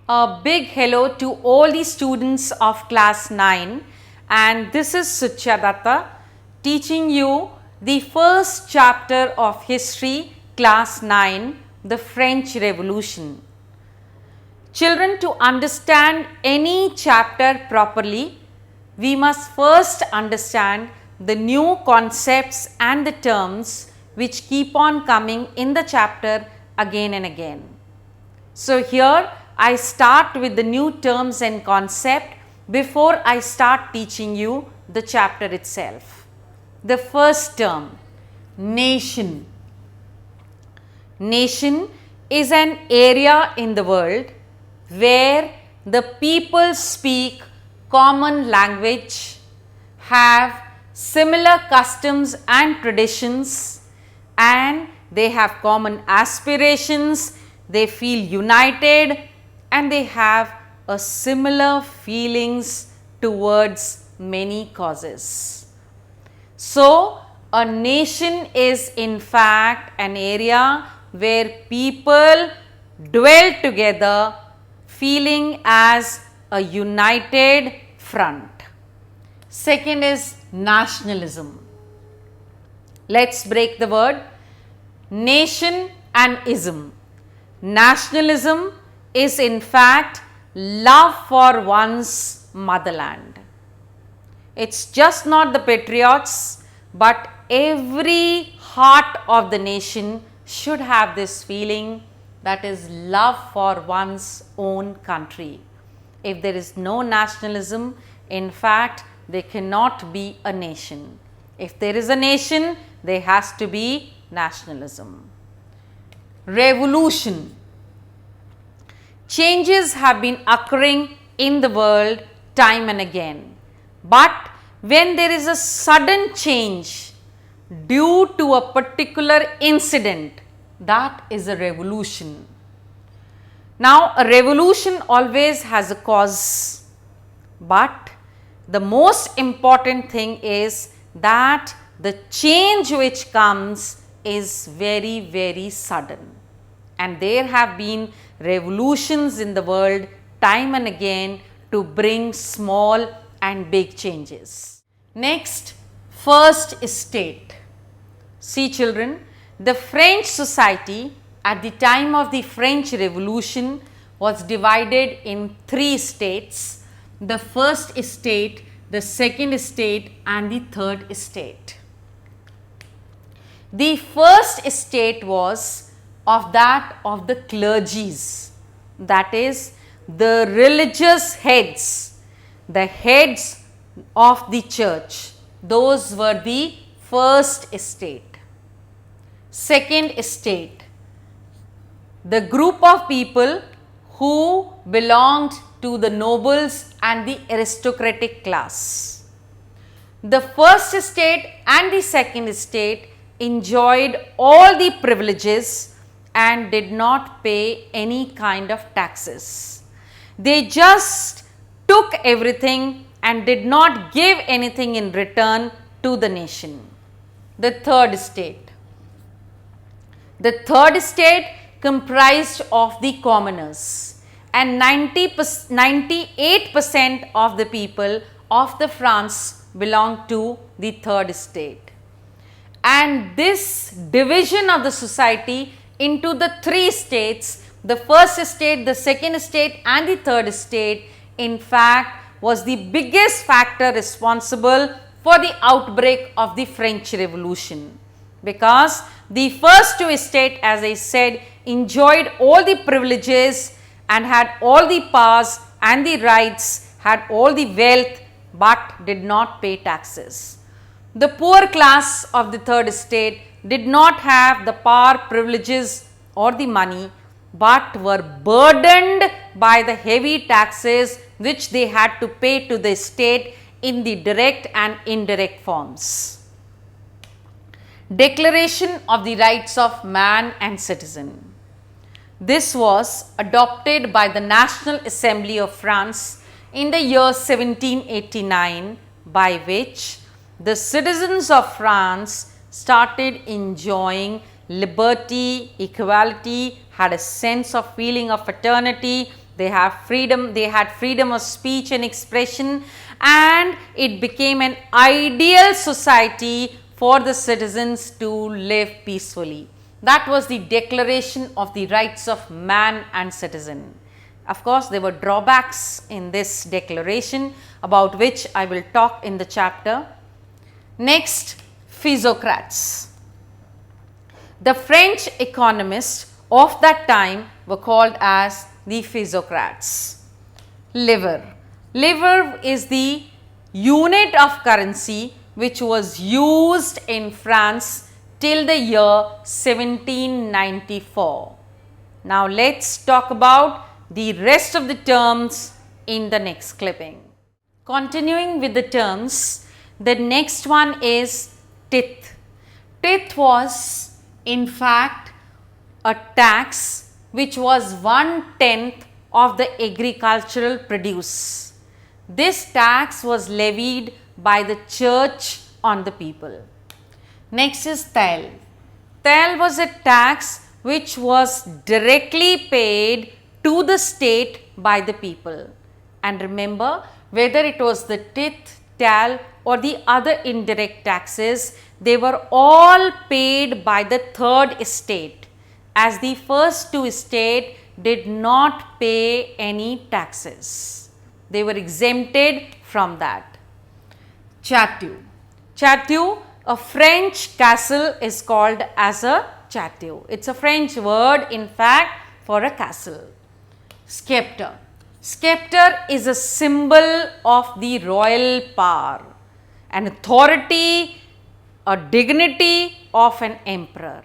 A big hello to all the students of class 9, and this is Suchadatta teaching you the first chapter of history class 9, the French Revolution. Children, to understand any chapter properly, we must first understand the new concepts and the terms which keep on coming in the chapter again and again. So, here I start with the new terms and concept before I start teaching you the chapter itself. The first term, nation. Nation is an area in the world where the people speak common language, have similar customs and traditions, and they have common aspirations, they feel united, and they have a similar feelings towards many causes. So, a nation is in fact an area where people dwell together feeling as a united front. Second is nationalism. Let's break the word nation and ism. Nationalism is in fact love for one's motherland. It's just not the patriots, but every heart of the nation should have this feeling, that is love for one's own country. If there is no nationalism, in fact, there cannot be a nation. If there is a nation, there has to be nationalism. Revolution. Changes have been occurring in the world time and again, but when there is a sudden change due to a particular incident, that is a revolution. Now, a revolution always has a cause, but the most important thing is that the change which comes is very, very sudden. And there have been revolutions in the world time and again to bring small and big changes. Next, first estate. See children, the French society at the time of the French Revolution was divided in 3 estates: the first estate, the second estate, and the third estate. The first estate was of that of the clergies, that is the religious heads, the heads of the church. Those were the first estate. Second estate, the group of people who belonged to the nobles and the aristocratic class. The first estate and the second estate enjoyed all the privileges and did not pay any kind of taxes. They just took everything and did not give anything in return to the nation. The third estate. The third estate comprised of the commoners, and 98% of the people of the France belonged to the third estate. And this division of the society into the 3 states, the first estate, the second estate, and the third estate, in fact was the biggest factor responsible for the outbreak of the French Revolution, because the first 2 estates, as I said, enjoyed all the privileges and had all the powers and the rights, had all the wealth, but did not pay taxes. The poor class of the third estate did not have the power, privileges, or the money, but were burdened by the heavy taxes which they had to pay to the state in the direct and indirect forms. Declaration of the Rights of Man and Citizen. This was adopted by the National Assembly of France in the year 1789, by which the citizens of France started enjoying liberty, equality, had a sense of feeling of fraternity, They have freedom, they had freedom of speech and expression, and it became an ideal society for the citizens to live peacefully. That was the Declaration of the Rights of Man and Citizen. Of course, there were drawbacks in this declaration, about which I will talk in the chapter. Next, physiocrats. The French economists of that time were called as the physiocrats. Livre. Livre is the unit of currency which was used in France till the year 1794. Now, let's talk about the rest of the terms in the next clipping. Continuing with the terms, the next one is tithe. Tithe was in fact a tax which was 1/10 of the agricultural produce. This tax was levied by the church on the people. Next is taille. Taille was a tax which was directly paid to the state by the people. And remember, whether it was the tithe, taille or the other indirect taxes, they were all paid by the third estate, as the first two estates did not pay any taxes. They were exempted from that. Chateau. Chateau, a French castle, is called as a chateau. It's a French word in fact for a castle. Scepter. Scepter is a symbol of the royal power, an authority, a dignity of an emperor.